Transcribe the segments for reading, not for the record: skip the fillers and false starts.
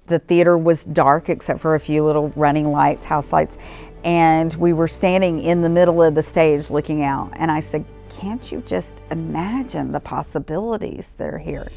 The theater was dark except for a few little running lights, house lights, and we were standing in the middle of the stage looking out. And I said, can't you just imagine the possibilities that are here?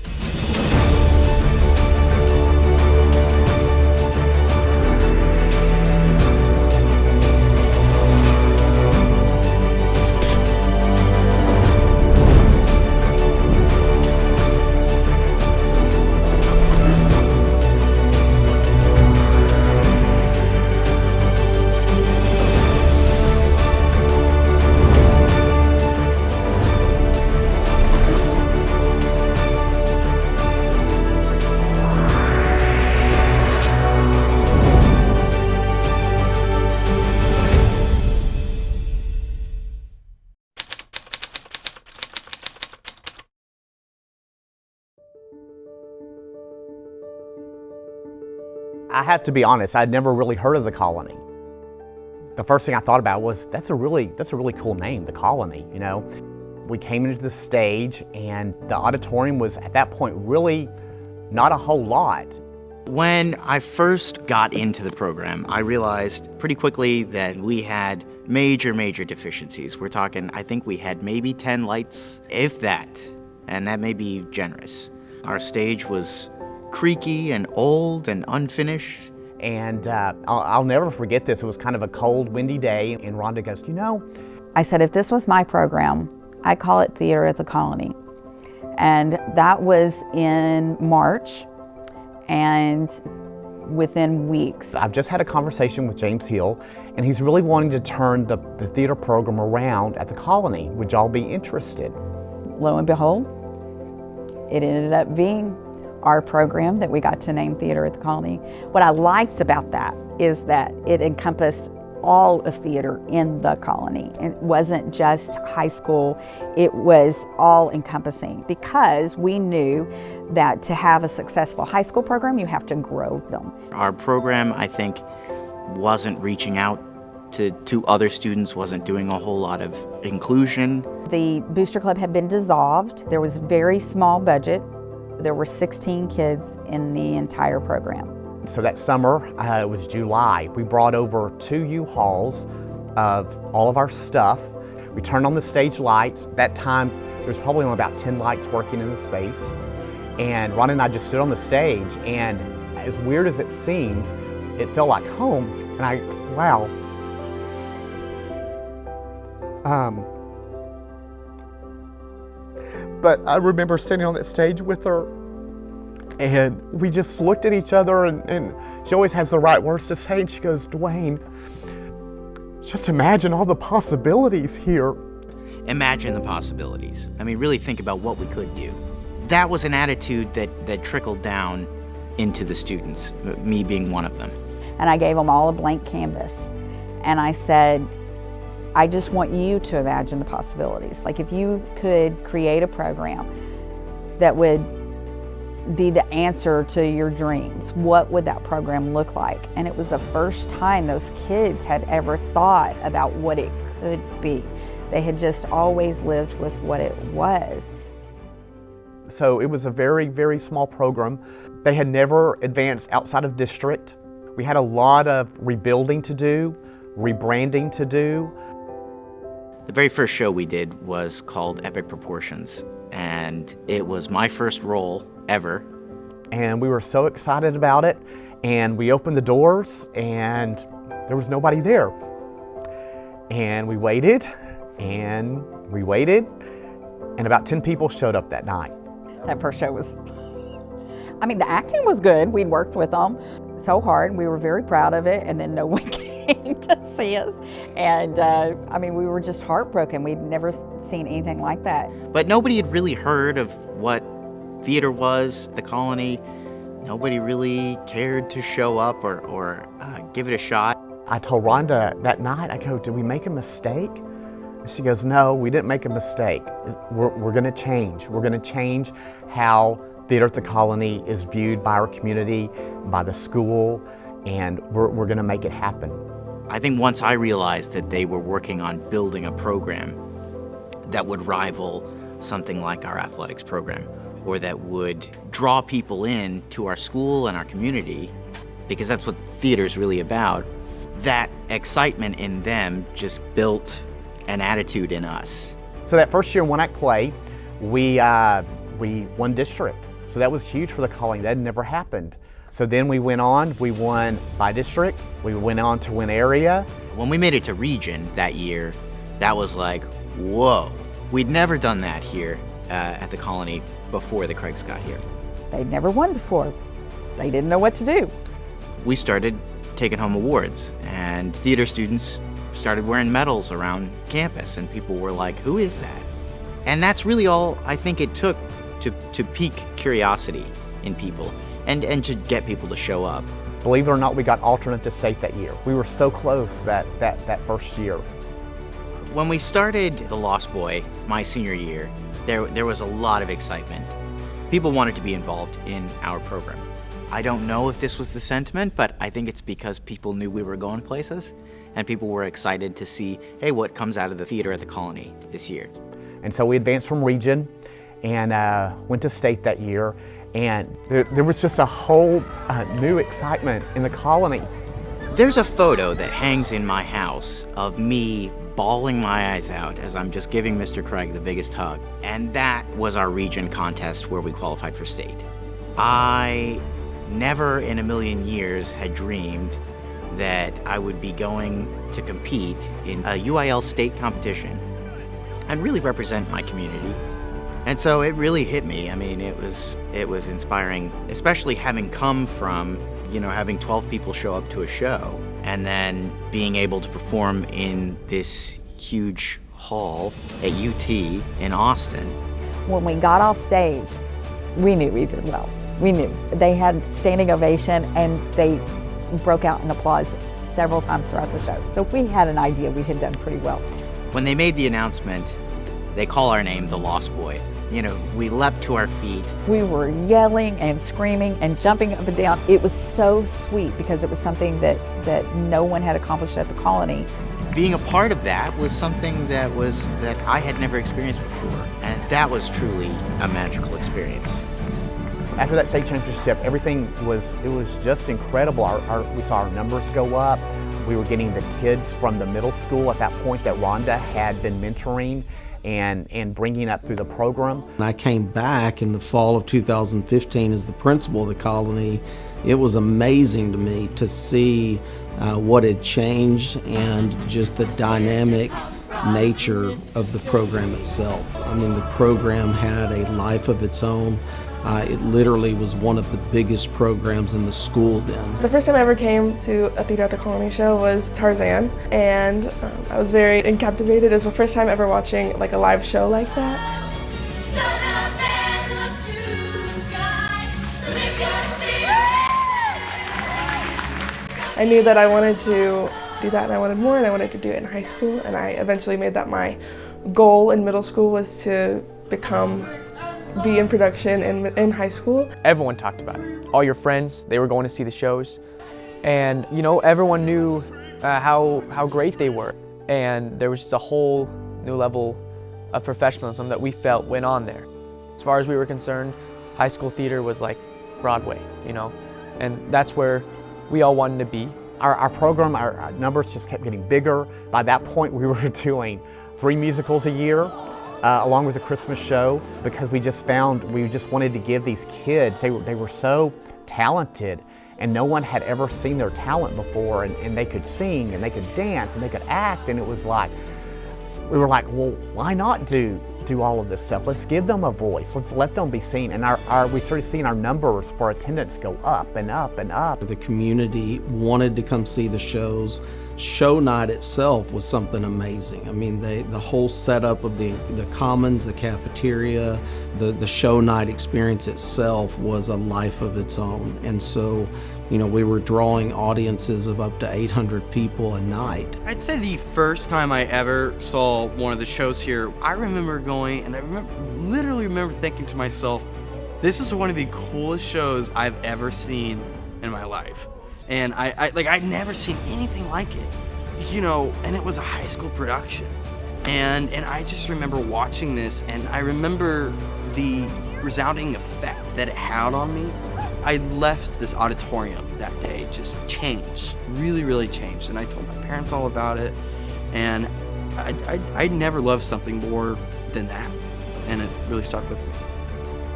I have to be honest, I'd never really heard of the Colony. The first thing I thought about was, that's a really cool name, the Colony, you know? We came into the stage and the auditorium was at that point really not a whole lot. When I first got into the program, I realized pretty quickly that we had major deficiencies. We're talking, I think we had maybe 10 lights, if that, and that may be generous. Our stage was creaky and old and unfinished. And I'll never forget this. It was kind of a cold, windy day, and Rhonda goes, you know, I said, if this was my program, I call it Theater at the Colony. And that was in March, and within weeks. I've just had a conversation with James Hill, and he's really wanting to turn the theater program around at the Colony. Would y'all be interested? Lo and behold, it ended up being our program that we got to name Theater at the Colony. What I liked about that is that it encompassed all of theater in the Colony. It wasn't just high school, it was all encompassing, because we knew that to have a successful high school program, you have to grow them. Our program, I think, wasn't reaching out to other students, wasn't doing a whole lot of inclusion. The Booster Club had been dissolved. There was a very small budget. There were 16 kids in the entire program. So that summer, it was July, we brought over 2 U-Hauls of all of our stuff. We turned on the stage lights. That time, there was probably only about 10 lights working in the space. And Ron and I just stood on the stage, and as weird as it seems, it felt like home. And wow. But I remember standing on that stage with her, and we just looked at each other, and she always has the right words to say, and she goes, Dwayne, just imagine all the possibilities here. Imagine the possibilities. I mean, really think about what we could do. That was an attitude that trickled down into the students, me being one of them. And I gave them all a blank canvas, and I said, I just want you to imagine the possibilities. Like, if you could create a program that would be the answer to your dreams, what would that program look like? And it was the first time those kids had ever thought about what it could be. They had just always lived with what it was. So it was a very small program. They had never advanced outside of district. We had a lot of rebuilding to do, rebranding to do. The very first show we did was called Epic Proportions, and it was my first role ever. And we were so excited about it, and we opened the doors, and there was nobody there. And we waited, and about 10 people showed up that night. That first show was, I mean, the acting was good. We'd worked with them so hard. We were very proud of it, and then no one came to see us. And I mean, we were just heartbroken. We'd never seen anything like that. But nobody had really heard of what theater was, the Colony. Nobody really cared to show up or give it a shot. I told Rhonda that night, I go, did we make a mistake? And she goes, no, we didn't make a mistake. We're gonna change. We're gonna change how Theater at the Colony is viewed by our community, by the school, and we're gonna make it happen. I think once I realized that they were working on building a program that would rival something like our athletics program, or that would draw people in to our school and our community, because that's what theater's really about. That excitement in them just built an attitude in us. So that first year in one-act play, we won district. So that was huge for the colony. That had never happened. So then we went on, we won by district, we went on to win area. When we made it to region that year, that was like, whoa. We'd never done that here at the colony before the Craigs got here. They'd never won before. They didn't know what to do. We started taking home awards, and theater students started wearing medals around campus, and people were like, who is that? And that's really all I think it took to pique curiosity in people and to get people to show up. Believe it or not, we got alternate to state that year. We were so close that first year. When we started The Lost Boy, my senior year, there was a lot of excitement. People wanted to be involved in our program. I don't know if this was the sentiment, but I think it's because people knew we were going places, and people were excited to see, hey, what comes out of the theater at the colony this year. And so we advanced from region and went to state that year, and there was just a whole new excitement in the colony. There's a photo that hangs in my house of me bawling my eyes out as I'm just giving Mr. Craig the biggest hug. And that was our region contest where we qualified for state. I never in a million years had dreamed that I would be going to compete in a UIL state competition and really represent my community. And so it really hit me. I mean, it was inspiring, especially having come from, having 12 people show up to a show and then being able to perform in this huge hall at UT in Austin. When we got off stage, we knew we did well. We knew. They had standing ovation and they broke out in applause several times throughout the show. So we had an idea we had done pretty well. When they made the announcement, they call our name The Lost Boy. We leapt to our feet. We were yelling and screaming and jumping up and down. It was so sweet because it was something that no one had accomplished at the colony. Being a part of that was something that I had never experienced before, and that was truly a magical experience. After that state championship, everything was just incredible. We saw our numbers go up. We were getting the kids from the middle school at that point that Rhonda had been mentoring and bringing up through the program. I came back in the fall of 2015 as the principal of the colony. It was amazing to me to see what had changed and just the dynamic nature of the program itself. I mean, the program had a life of its own. It literally was one of the biggest programs in the school then. The first time I ever came to a Theater at the Colony show was 𝓘𝓶, and I was very captivated. It was the first time ever watching like a live show like that. I knew that I wanted to do that and I wanted more and I wanted to do it in high school, and I eventually made that my goal in middle school was to be in production in high school. Everyone talked about it. All your friends, they were going to see the shows. And everyone knew how great they were. And there was just a whole new level of professionalism that we felt went on there. As far as we were concerned, high school theater was like Broadway, and that's where we all wanted to be. Our program, our numbers just kept getting bigger. By that point, we were doing 3 musicals a year. Along with the Christmas show, because we just wanted to give these kids, they were so talented and no one had ever seen their talent before, and they could sing and they could dance and they could act, and it was like, we were like, well, why not do all of this stuff? Let's give them a voice, let's let them be seen. And we started seeing our numbers for attendance go up and up and up. The community wanted to come see the shows. Show night itself was something amazing. I mean, the whole setup of the commons, the cafeteria, the show night experience itself was a life of its own. And so, we were drawing audiences of up to 800 people a night. I'd say the first time I ever saw one of the shows here, I remember going, and I literally remember thinking to myself, this is one of the coolest shows I've ever seen in my life. And I'd never seen anything like it, and it was a high school production. And I just remember watching this, and I remember the resounding effect that it had on me. I left this auditorium that day just changed, really, really changed. And I told my parents all about it. And I never loved something more than that. And it really stuck with me.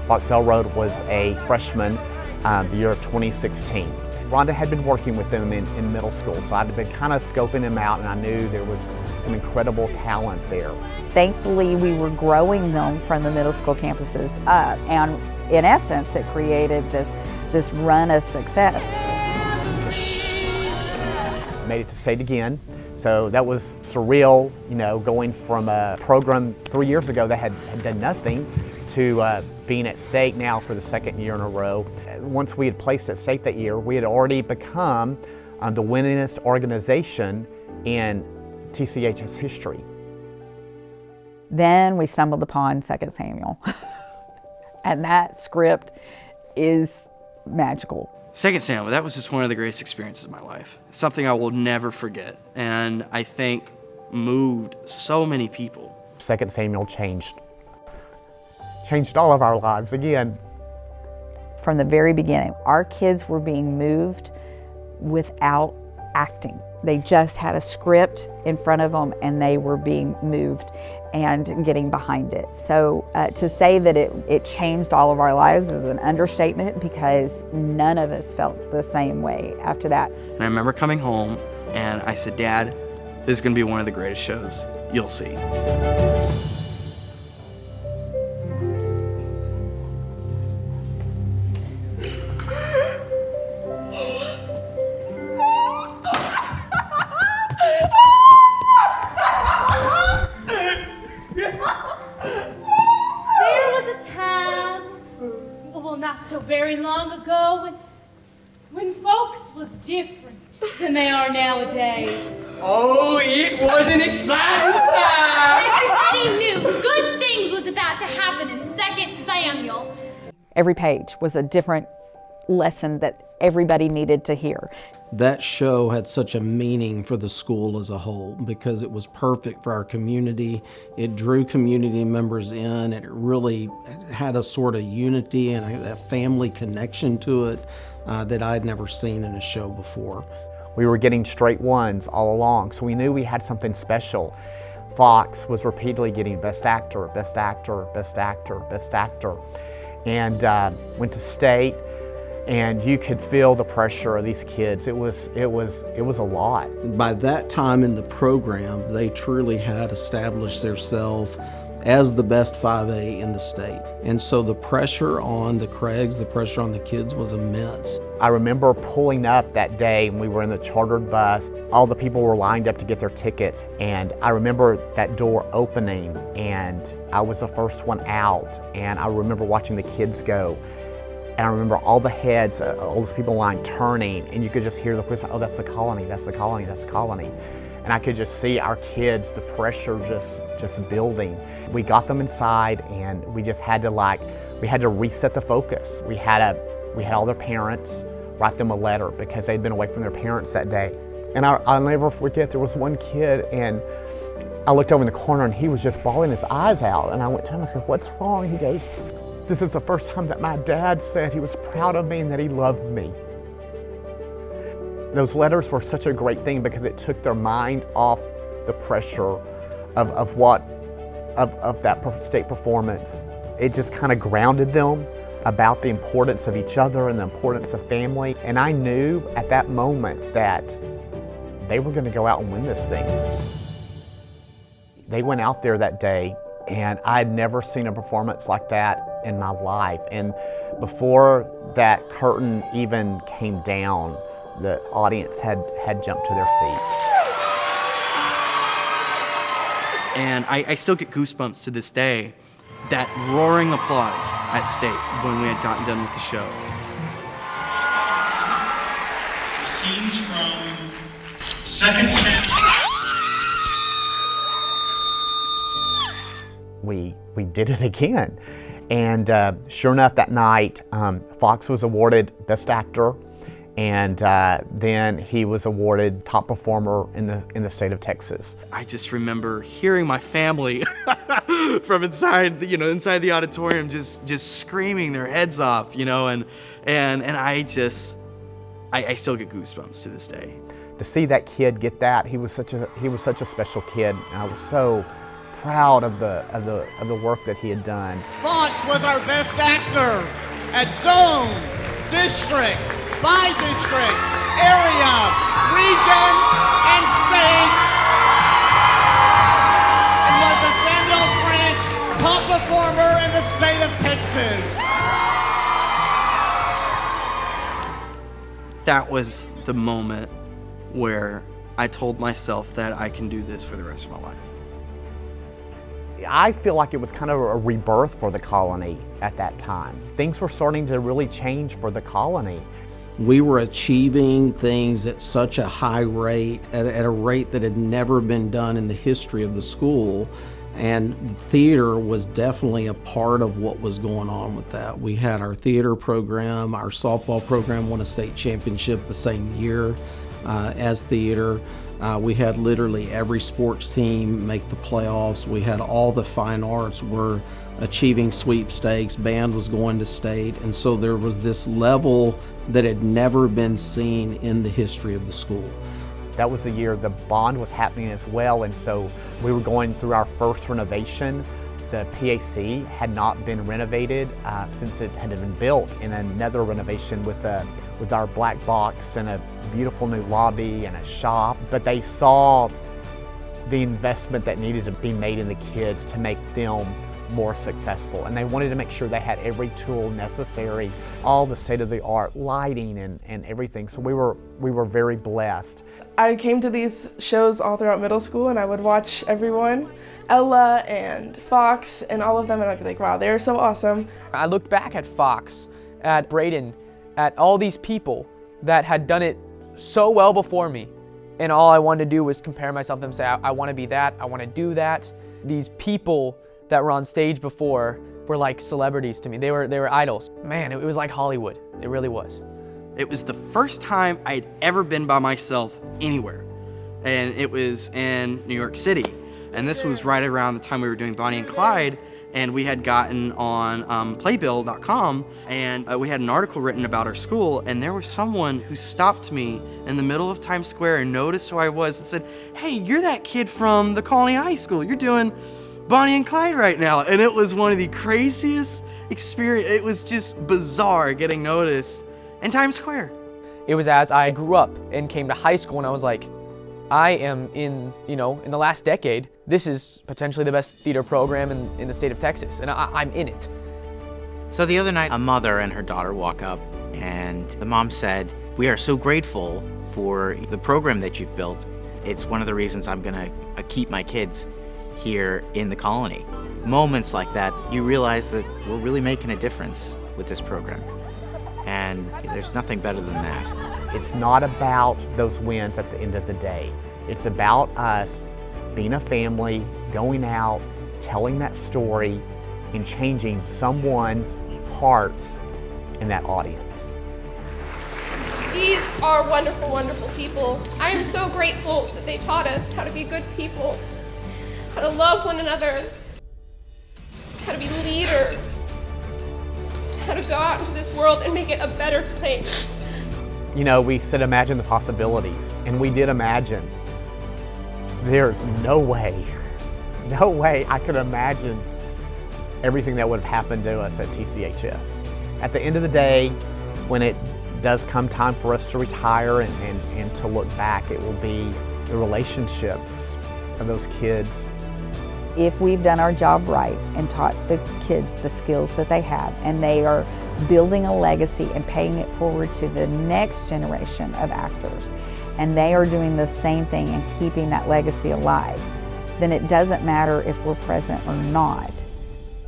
Fox Railroad was a freshman the year of 2016. Rhonda had been working with them in middle school, so I'd been kind of scoping them out, and I knew there was some incredible talent there. Thankfully, we were growing them from the middle school campuses up, and in essence, it created this run of success. Made it to state again, so that was surreal, you know, going from a program 3 years ago that had done nothing to being at state now for the second year in a row. Once we had placed at state that year, we had already become the winningest organization in TCHS history. Then we stumbled upon 2nd Samuel, and that script is magical. 2nd Samuel, that was just one of the greatest experiences of my life. Something I will never forget, and I think moved so many people. 2nd Samuel changed all of our lives again. From the very beginning, our kids were being moved without acting. They just had a script in front of them and they were being moved and getting behind it. So to say that it changed all of our lives is an understatement, because none of us felt the same way after that. And I remember coming home and I said, Dad, this is gonna be one of the greatest shows you'll see. Not so very long ago when folks was different than they are nowadays. Oh, it was an exciting time! Everybody knew good things was about to happen in 2nd Samuel. Every page was a different lesson that everybody needed to hear. That show had such a meaning for the school as a whole because it was perfect for our community. It drew community members in, and it really had a sort of unity and a family connection to it that I'd never seen in a show before. We were getting straight ones all along, so we knew we had something special. Fox was repeatedly getting Best Actor, Best Actor, Best Actor, Best Actor, and went to state. And you could feel the pressure of these kids. It was a lot. By that time in the program, they truly had established themselves as the best 5A in the state. And so the pressure on the Craigs, the pressure on the kids was immense. I remember pulling up that day when we were in the chartered bus. All the people were lined up to get their tickets. And I remember that door opening and I was the first one out. And I remember watching the kids go. And I remember all the heads, all those people in line turning, and you could just hear the voice, oh, that's the colony, that's the colony, that's the colony. And I could just see our kids, the pressure just building. We got them inside, and we just had to we had to reset the focus. We had all their parents write them a letter because they'd been away from their parents that day. And I'll never forget, there was one kid, and I looked over in the corner, and he was just bawling his eyes out. And I went to him and said, what's wrong? He goes, this is the first time that my dad said he was proud of me and that he loved me. Those letters were such a great thing because it took their mind off the pressure of that state performance. It just kind of grounded them about the importance of each other and the importance of family. And I knew at that moment that they were going to go out and win this thing. They went out there that day, and I'd never seen a performance like that in my life. And before that curtain even came down, the audience had jumped to their feet. And I still get goosebumps to this day. That roaring applause at state when we had gotten done with the show. Scenes from 2nd Samuel. We did it again. And sure enough, that night, Fox was awarded Best Actor, And then he was awarded top performer in the state of Texas. I just remember hearing my family from inside, inside the auditorium, just screaming their heads off, and I still get goosebumps to this day. To see that kid get that, he was such a special kid. And I was so proud of the work that he had done. Fox was our best actor at zone, district, by district, area, region, and state. And was a Samuel French top performer in the state of Texas. That was the moment where I told myself that I can do this for the rest of my life. I feel like it was kind of a rebirth for the colony at that time. Things were starting to really change for the colony. We were achieving things at such a high rate, at a rate that had never been done in the history of the school. And theater was definitely a part of what was going on with that. We had our theater program, our softball program won a state championship the same year as theater. We had literally every sports team make the playoffs. We had all the fine arts were achieving sweepstakes. Band was going to state. And so there was this level that had never been seen in the history of the school. That was the year the bond was happening as well, and so we were going through our first renovation. The PAC had not been renovated since it had been built in another renovation with our black box and a beautiful new lobby and a shop. But they saw the investment that needed to be made in the kids to make them more successful, and they wanted to make sure they had every tool necessary, all the state-of-the-art lighting and everything. So we were very blessed. I came to these shows all throughout middle school, and I would watch everyone, Ella and Fox and all of them, and I'd be like, wow, they're so awesome. I looked back at Fox, at 𝓼𝓼𝓼𝓮, at all these people that had done it so well before me, and all I wanted to do was compare myself to them and say, I want to be that, I want to do that. These people that were on stage before were like celebrities to me. They were idols. Man, it was like Hollywood. It really was. It was the first time I'd ever been by myself anywhere, and it was in New York City. And this was right around the time we were doing Bonnie and Clyde, and we had gotten on playbill.com, and we had an article written about our school, and there was someone who stopped me in the middle of Times Square and noticed who I was and said, hey, you're that kid from the Colony High School. You're doing Bonnie and Clyde right now. And it was one of the craziest experiences. It was just bizarre getting noticed in Times Square. It was as I grew up and came to high school, and I was like, I am in the last decade, this is potentially the best theater program in the state of Texas, and I'm in it. So the other night, a mother and her daughter walk up, and the mom said, we are so grateful for the program that you've built. It's one of the reasons I'm gonna keep my kids here in the colony. Moments like that, you realize that we're really making a difference with this program. And there's nothing better than that. It's not about those wins at the end of the day. It's about us being a family, going out, telling that story, and changing someone's hearts in that audience. These are wonderful, wonderful people. I am so grateful that they taught us how to be good people, how to love one another, how to be leaders, how to go out into this world and make it a better place. We said imagine the possibilities, and we did imagine. There's no way I could have imagined everything that would have happened to us at TCHS. At the end of the day, when it does come time for us to retire and to look back, it will be the relationships of those kids. If we've done our job right and taught the kids the skills that they have, and they are building a legacy and paying it forward to the next generation of actors, and they are doing the same thing and keeping that legacy alive, then it doesn't matter if we're present or not.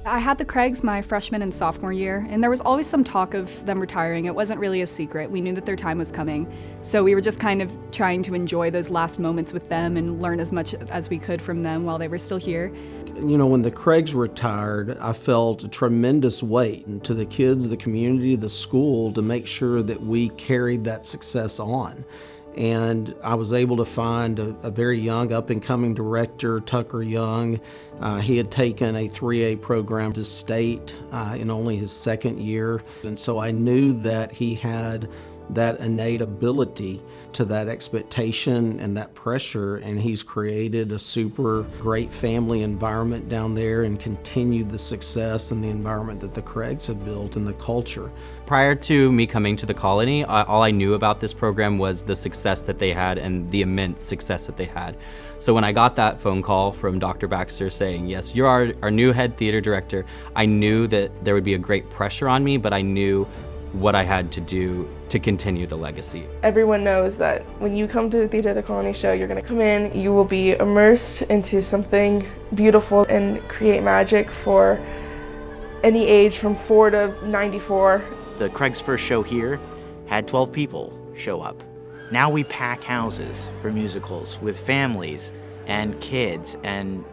I had the Craigs my freshman and sophomore year, and there was always some talk of them retiring. It wasn't really a secret. We knew that their time was coming. So we were just kind of trying to enjoy those last moments with them and learn as much as we could from them while they were still here. You know, when the Craigs retired, I felt a tremendous weight to the kids, the community, the school to make sure that we carried that success on. And I was able to find a very young up-and-coming director, 𝓘𝓸𝓼𝓼𝓮. He had taken a 3A program to state in only his second year. And so I knew that he had that innate ability to that expectation and that pressure, and he's created a super great family environment down there and continued the success and the environment that the Craigs have built and the culture. Prior to me coming to the colony, all I knew about this program was the success that they had and the immense success that they had. So when I got that phone call from Dr. Baxter saying, yes, you're our new head theater director, I knew that there would be a great pressure on me, but I knew what I had to do to continue the legacy. Everyone knows that when you come to the Theater of the Colony show, you're going to come in, you will be immersed into something beautiful and create magic for any age from 4 to 94. The Craig's first show here had 12 people show up. Now we pack houses for musicals with families and kids and,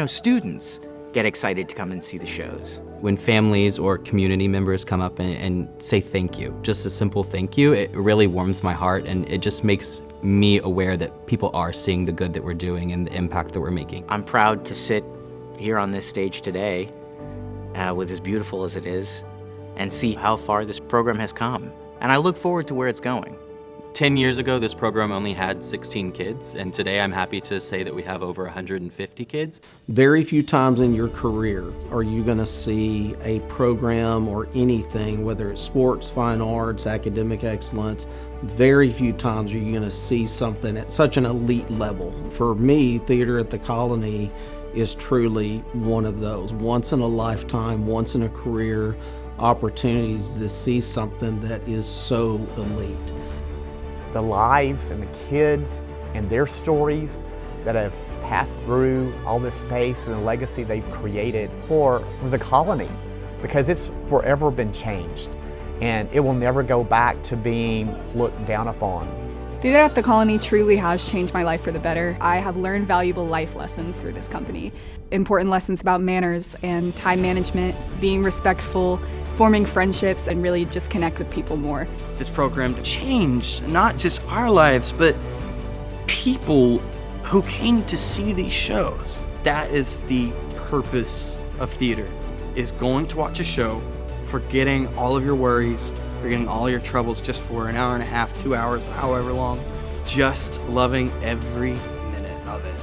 students get excited to come and see the shows. When families or community members come up and say thank you, just a simple thank you, it really warms my heart, and it just makes me aware that people are seeing the good that we're doing and the impact that we're making. I'm proud to sit here on this stage today with as beautiful as it is and see how far this program has come. And I look forward to where it's going. 10 years ago, this program only had 16 kids, and today I'm happy to say that we have over 150 kids. Very few times in your career are you going to see a program or anything, whether it's sports, fine arts, academic excellence, very few times are you going to see something at such an elite level. For me, Theater at the Colony is truly one of those once in a lifetime, once in a career opportunities to see something that is so elite. The lives and the kids and their stories that have passed through all this space and the legacy they've created for the colony, because it's forever been changed and it will never go back to being looked down upon. Theater at the Colony truly has changed my life for the better. I have learned valuable life lessons through this company. Important lessons about manners and time management, being respectful, forming friendships, and really just connect with people more. This program changed not just our lives, but people who came to see these shows. That is the purpose of theater, is going to watch a show, forgetting all of your worries, forgetting all your troubles just for an hour and a half, 2 hours, however long, just loving every minute of it.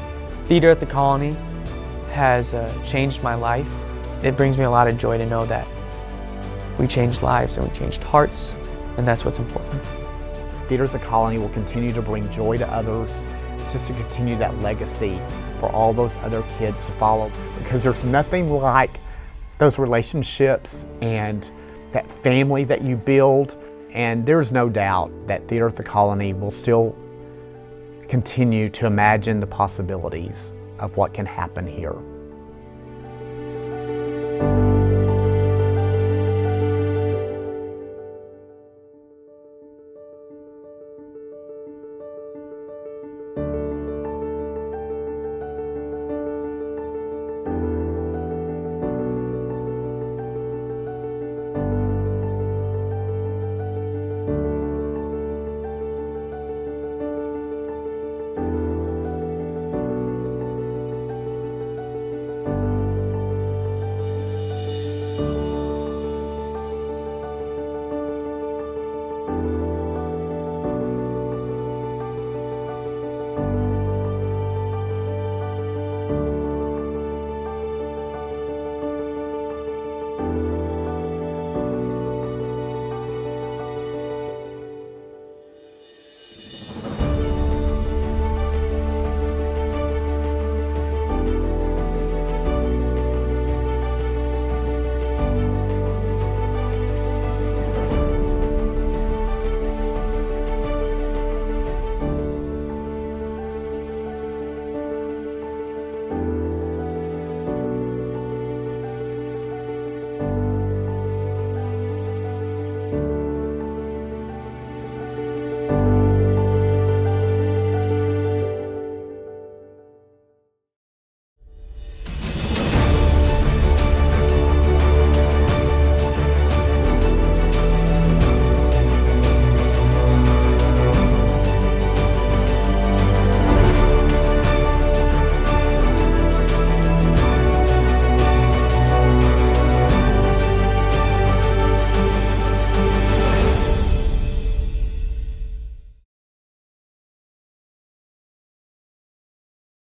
Theater at the Colony has changed my life. It brings me a lot of joy to know that we changed lives and we changed hearts, and that's what's important. Theater at the Colony will continue to bring joy to others, just to continue that legacy for all those other kids to follow, because there's nothing like those relationships and that family that you build, and there's no doubt that Theater at the Colony will still continue to imagine the possibilities of what can happen here.